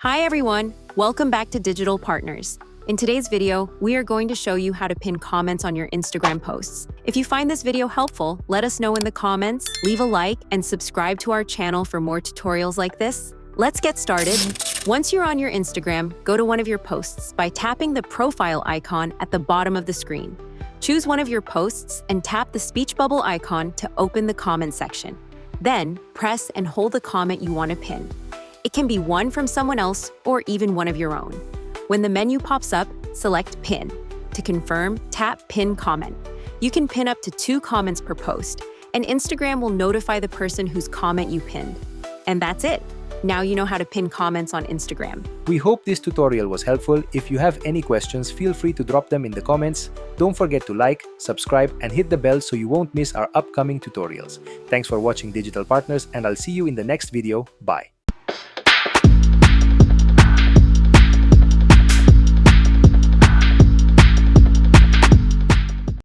Hi everyone, welcome back to Digital Partners. In today's video, we are going to show you how to pin comments on your Instagram posts. If you find this video helpful, let us know in the comments, leave a like, and subscribe to our channel for more tutorials like this. Let's get started. Once you're on your Instagram, go to one of your posts by tapping the profile icon at the bottom of the screen. Choose one of your posts and tap the speech bubble icon to open the comment section. Then, press and hold the comment you want to pin. It can be one from someone else or even one of your own. When the menu pops up, select Pin. To confirm, tap Pin Comment. You can pin up to 2 comments per post, and Instagram will notify the person whose comment you pinned. And that's it. Now you know how to pin comments on Instagram. We hope this tutorial was helpful. If you have any questions, feel free to drop them in the comments. Don't forget to like, subscribe, and hit the bell so you won't miss our upcoming tutorials. Thanks for watching Digital Partners, and I'll see you in the next video. Bye.